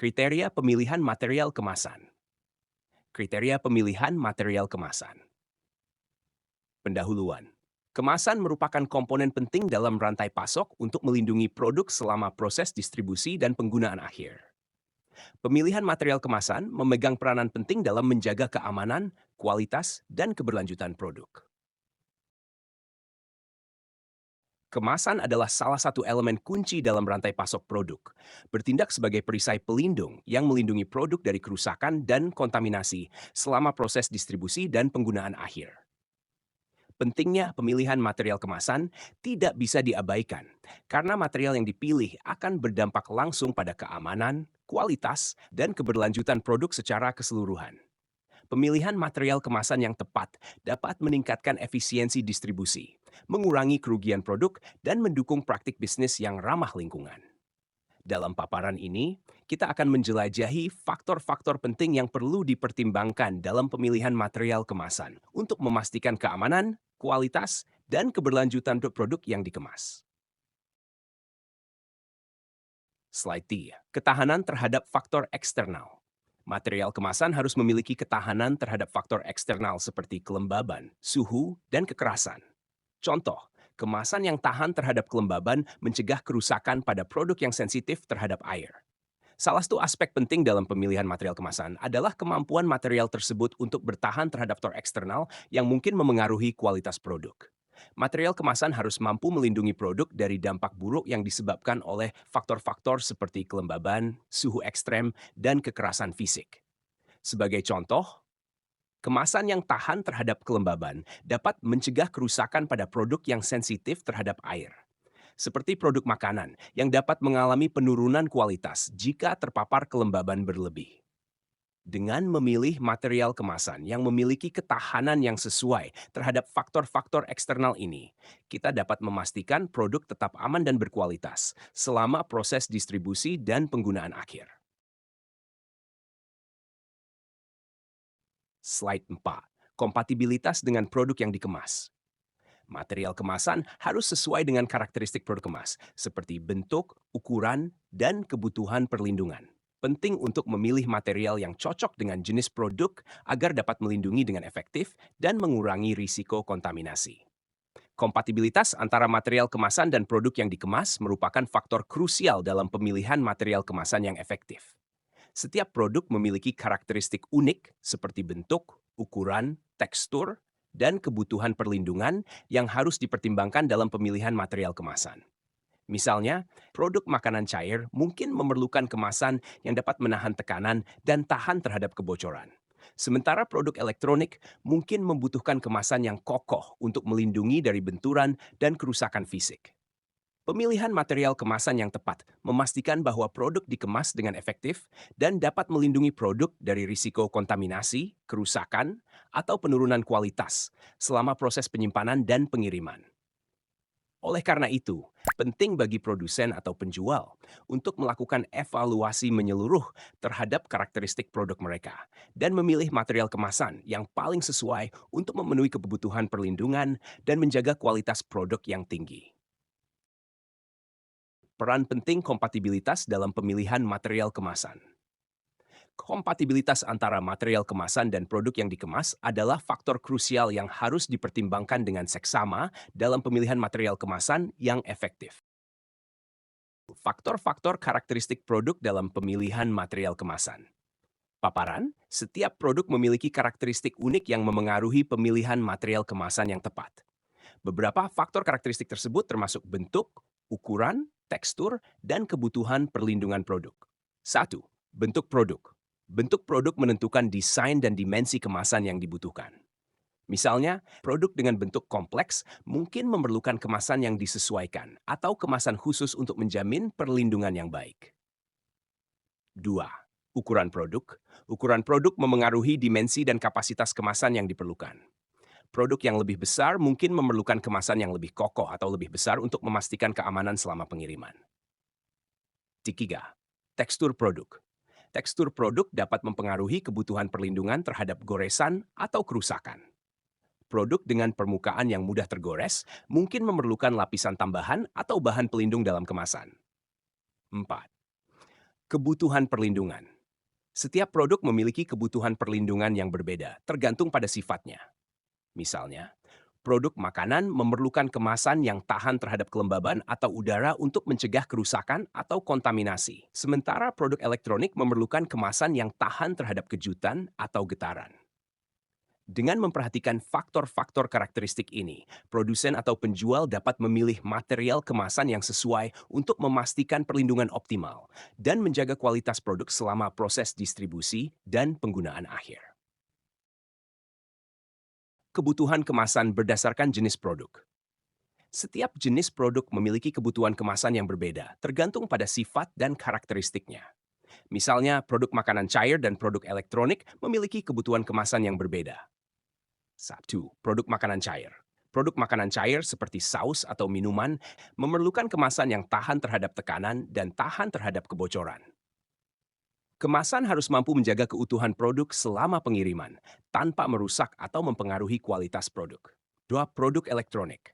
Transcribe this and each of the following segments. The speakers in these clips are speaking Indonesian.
Kriteria pemilihan material kemasan. Kriteria pemilihan material kemasan. Pendahuluan. Kemasan merupakan komponen penting dalam rantai pasok untuk melindungi produk selama proses distribusi dan penggunaan akhir. Pemilihan material kemasan memegang peranan penting dalam menjaga keamanan, kualitas, dan keberlanjutan produk. Kemasan adalah salah satu elemen kunci dalam rantai pasok produk, bertindak sebagai perisai pelindung yang melindungi produk dari kerusakan dan kontaminasi selama proses distribusi dan penggunaan akhir. Pentingnya pemilihan material kemasan tidak bisa diabaikan, karena material yang dipilih akan berdampak langsung pada keamanan, kualitas, dan keberlanjutan produk secara keseluruhan. Pemilihan material kemasan yang tepat dapat meningkatkan efisiensi distribusi, mengurangi kerugian produk, dan mendukung praktik bisnis yang ramah lingkungan. Dalam paparan ini, kita akan menjelajahi faktor-faktor penting yang perlu dipertimbangkan dalam pemilihan material kemasan untuk memastikan keamanan, kualitas, dan keberlanjutan produk yang dikemas. Slide 3. Ketahanan terhadap faktor eksternal. Material kemasan harus memiliki ketahanan terhadap faktor eksternal seperti kelembaban, suhu, dan kekerasan. Contoh, kemasan yang tahan terhadap kelembaban mencegah kerusakan pada produk yang sensitif terhadap air. Salah satu aspek penting dalam pemilihan material kemasan adalah kemampuan material tersebut untuk bertahan terhadap faktor eksternal yang mungkin memengaruhi kualitas produk. Material kemasan harus mampu melindungi produk dari dampak buruk yang disebabkan oleh faktor-faktor seperti kelembaban, suhu ekstrem, dan kekerasan fisik. Sebagai contoh, kemasan yang tahan terhadap kelembaban dapat mencegah kerusakan pada produk yang sensitif terhadap air, seperti produk makanan yang dapat mengalami penurunan kualitas jika terpapar kelembaban berlebih. Dengan memilih material kemasan yang memiliki ketahanan yang sesuai terhadap faktor-faktor eksternal ini, kita dapat memastikan produk tetap aman dan berkualitas selama proses distribusi dan penggunaan akhir. Slide 4. Kompatibilitas dengan produk yang dikemas. Material kemasan harus sesuai dengan karakteristik produk kemas, seperti bentuk, ukuran, dan kebutuhan perlindungan. Penting untuk memilih material yang cocok dengan jenis produk agar dapat melindungi dengan efektif dan mengurangi risiko kontaminasi. Kompatibilitas antara material kemasan dan produk yang dikemas merupakan faktor krusial dalam pemilihan material kemasan yang efektif. Setiap produk memiliki karakteristik unik seperti bentuk, ukuran, tekstur, dan kebutuhan perlindungan yang harus dipertimbangkan dalam pemilihan material kemasan. Misalnya, produk makanan cair mungkin memerlukan kemasan yang dapat menahan tekanan dan tahan terhadap kebocoran. Sementara produk elektronik mungkin membutuhkan kemasan yang kokoh untuk melindungi dari benturan dan kerusakan fisik. Pemilihan material kemasan yang tepat memastikan bahwa produk dikemas dengan efektif dan dapat melindungi produk dari risiko kontaminasi, kerusakan, atau penurunan kualitas selama proses penyimpanan dan pengiriman. Oleh karena itu, penting bagi produsen atau penjual untuk melakukan evaluasi menyeluruh terhadap karakteristik produk mereka dan memilih material kemasan yang paling sesuai untuk memenuhi kebutuhan perlindungan dan menjaga kualitas produk yang tinggi. Peran penting kompatibilitas dalam pemilihan material kemasan. Kompatibilitas antara material kemasan dan produk yang dikemas adalah faktor krusial yang harus dipertimbangkan dengan seksama dalam pemilihan material kemasan yang efektif. Faktor-faktor karakteristik produk dalam pemilihan material kemasan. Paparan, setiap produk memiliki karakteristik unik yang memengaruhi pemilihan material kemasan yang tepat. Beberapa faktor karakteristik tersebut termasuk bentuk, ukuran, tekstur, dan kebutuhan perlindungan produk. 1. Bentuk produk. Bentuk produk menentukan desain dan dimensi kemasan yang dibutuhkan. Misalnya, produk dengan bentuk kompleks mungkin memerlukan kemasan yang disesuaikan atau kemasan khusus untuk menjamin perlindungan yang baik. 2. Ukuran produk. Ukuran produk memengaruhi dimensi dan kapasitas kemasan yang diperlukan. Produk yang lebih besar mungkin memerlukan kemasan yang lebih kokoh atau lebih besar untuk memastikan keamanan selama pengiriman. 3. Tekstur produk. Tekstur produk dapat mempengaruhi kebutuhan perlindungan terhadap goresan atau kerusakan. Produk dengan permukaan yang mudah tergores mungkin memerlukan lapisan tambahan atau bahan pelindung dalam kemasan. 4. Kebutuhan perlindungan. Setiap produk memiliki kebutuhan perlindungan yang berbeda, tergantung pada sifatnya. Misalnya, produk makanan memerlukan kemasan yang tahan terhadap kelembaban atau udara untuk mencegah kerusakan atau kontaminasi. Sementara produk elektronik memerlukan kemasan yang tahan terhadap kejutan atau getaran. Dengan memperhatikan faktor-faktor karakteristik ini, produsen atau penjual dapat memilih material kemasan yang sesuai untuk memastikan perlindungan optimal dan menjaga kualitas produk selama proses distribusi dan penggunaan akhir. Kebutuhan kemasan berdasarkan jenis produk. Setiap jenis produk memiliki kebutuhan kemasan yang berbeda, tergantung pada sifat dan karakteristiknya. Misalnya, produk makanan cair dan produk elektronik memiliki kebutuhan kemasan yang berbeda. 1. Produk makanan cair. Produk makanan cair seperti saus atau minuman memerlukan kemasan yang tahan terhadap tekanan dan tahan terhadap kebocoran. Kemasan harus mampu menjaga keutuhan produk selama pengiriman, tanpa merusak atau mempengaruhi kualitas produk. 2. Produk elektronik.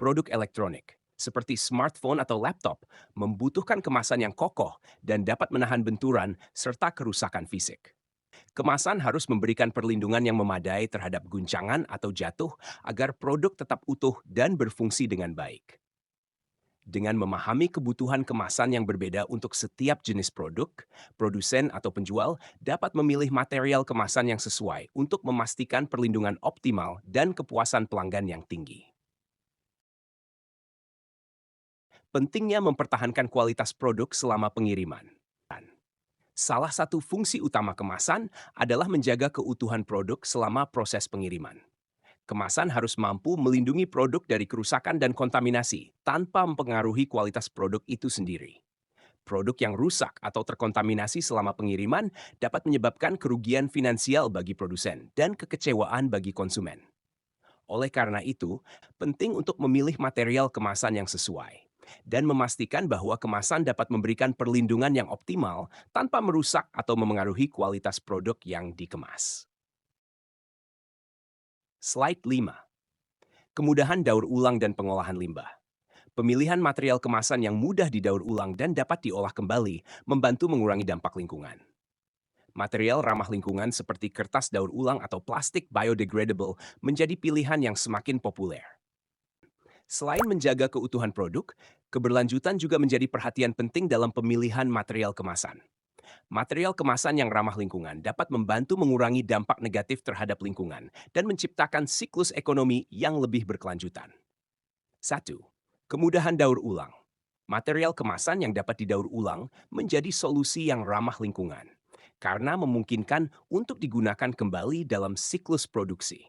Produk elektronik, seperti smartphone atau laptop, membutuhkan kemasan yang kokoh dan dapat menahan benturan serta kerusakan fisik. Kemasan harus memberikan perlindungan yang memadai terhadap guncangan atau jatuh agar produk tetap utuh dan berfungsi dengan baik. Dengan memahami kebutuhan kemasan yang berbeda untuk setiap jenis produk, produsen atau penjual dapat memilih material kemasan yang sesuai untuk memastikan perlindungan optimal dan kepuasan pelanggan yang tinggi. Pentingnya mempertahankan kualitas produk selama pengiriman. Salah satu fungsi utama kemasan adalah menjaga keutuhan produk selama proses pengiriman. Kemasan harus mampu melindungi produk dari kerusakan dan kontaminasi tanpa mempengaruhi kualitas produk itu sendiri. Produk yang rusak atau terkontaminasi selama pengiriman dapat menyebabkan kerugian finansial bagi produsen dan kekecewaan bagi konsumen. Oleh karena itu, penting untuk memilih material kemasan yang sesuai dan memastikan bahwa kemasan dapat memberikan perlindungan yang optimal tanpa merusak atau memengaruhi kualitas produk yang dikemas. Slide 5. Kemudahan daur ulang dan pengolahan limbah. Pemilihan material kemasan yang mudah didaur ulang dan dapat diolah kembali membantu mengurangi dampak lingkungan. Material ramah lingkungan seperti kertas daur ulang atau plastik biodegradable menjadi pilihan yang semakin populer. Selain menjaga keutuhan produk, keberlanjutan juga menjadi perhatian penting dalam pemilihan material kemasan. Material kemasan yang ramah lingkungan dapat membantu mengurangi dampak negatif terhadap lingkungan dan menciptakan siklus ekonomi yang lebih berkelanjutan. 1. Kemudahan daur ulang. Material kemasan yang dapat didaur ulang menjadi solusi yang ramah lingkungan karena memungkinkan untuk digunakan kembali dalam siklus produksi.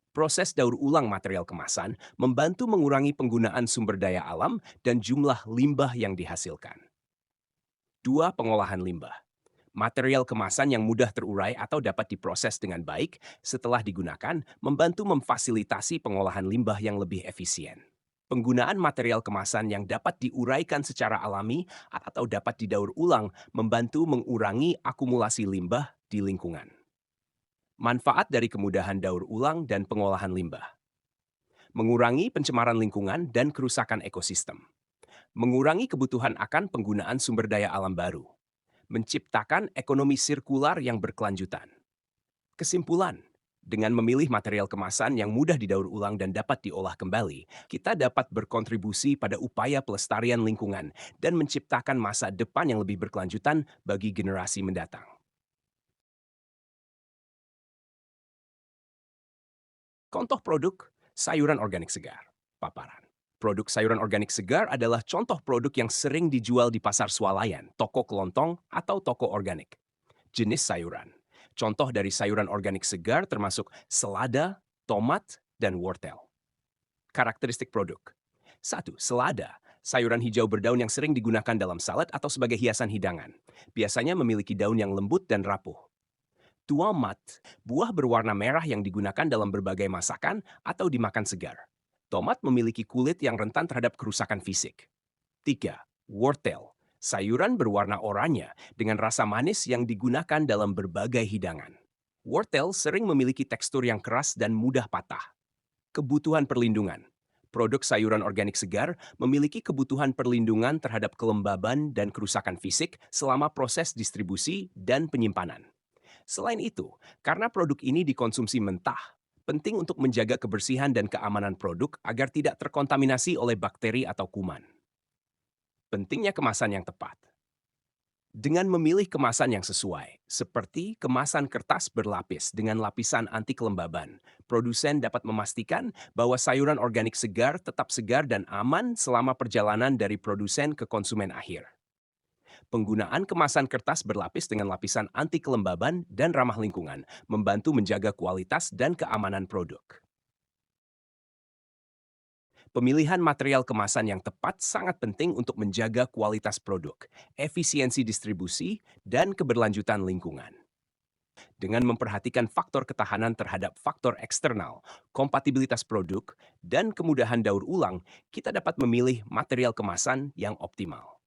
Proses daur ulang material kemasan membantu mengurangi penggunaan sumber daya alam dan jumlah limbah yang dihasilkan. 2. Pengolahan limbah. Material kemasan yang mudah terurai atau dapat diproses dengan baik setelah digunakan membantu memfasilitasi pengolahan limbah yang lebih efisien. Penggunaan material kemasan yang dapat diuraikan secara alami atau dapat didaur ulang membantu mengurangi akumulasi limbah di lingkungan. Manfaat dari kemudahan daur ulang dan pengolahan limbah. Mengurangi pencemaran lingkungan dan kerusakan ekosistem. Mengurangi kebutuhan akan penggunaan sumber daya alam baru. Menciptakan ekonomi sirkular yang berkelanjutan. Kesimpulan, dengan memilih material kemasan yang mudah didaur ulang dan dapat diolah kembali, kita dapat berkontribusi pada upaya pelestarian lingkungan dan menciptakan masa depan yang lebih berkelanjutan bagi generasi mendatang. Contoh produk sayuran organik segar. Paparan. Produk sayuran organik segar adalah contoh produk yang sering dijual di pasar swalayan, toko kelontong, atau toko organik. Jenis sayuran. Contoh dari sayuran organik segar termasuk selada, tomat, dan wortel. Karakteristik produk. 1. Selada. Sayuran hijau berdaun yang sering digunakan dalam salad atau sebagai hiasan hidangan. Biasanya memiliki daun yang lembut dan rapuh. Tomat, buah berwarna merah yang digunakan dalam berbagai masakan atau dimakan segar. Tomat memiliki kulit yang rentan terhadap kerusakan fisik. 3. Wortel, sayuran berwarna oranye dengan rasa manis yang digunakan dalam berbagai hidangan. Wortel sering memiliki tekstur yang keras dan mudah patah. Kebutuhan perlindungan. Produk sayuran organik segar memiliki kebutuhan perlindungan terhadap kelembaban dan kerusakan fisik selama proses distribusi dan penyimpanan. Selain itu, karena produk ini dikonsumsi mentah, penting untuk menjaga kebersihan dan keamanan produk agar tidak terkontaminasi oleh bakteri atau kuman. Pentingnya kemasan yang tepat. Dengan memilih kemasan yang sesuai, seperti kemasan kertas berlapis dengan lapisan anti kelembaban, produsen dapat memastikan bahwa sayuran organik segar tetap segar dan aman selama perjalanan dari produsen ke konsumen akhir. Penggunaan kemasan kertas berlapis dengan lapisan anti kelembaban dan ramah lingkungan membantu menjaga kualitas dan keamanan produk. Pemilihan material kemasan yang tepat sangat penting untuk menjaga kualitas produk, efisiensi distribusi, dan keberlanjutan lingkungan. Dengan memperhatikan faktor ketahanan terhadap faktor eksternal, kompatibilitas produk, dan kemudahan daur ulang, kita dapat memilih material kemasan yang optimal.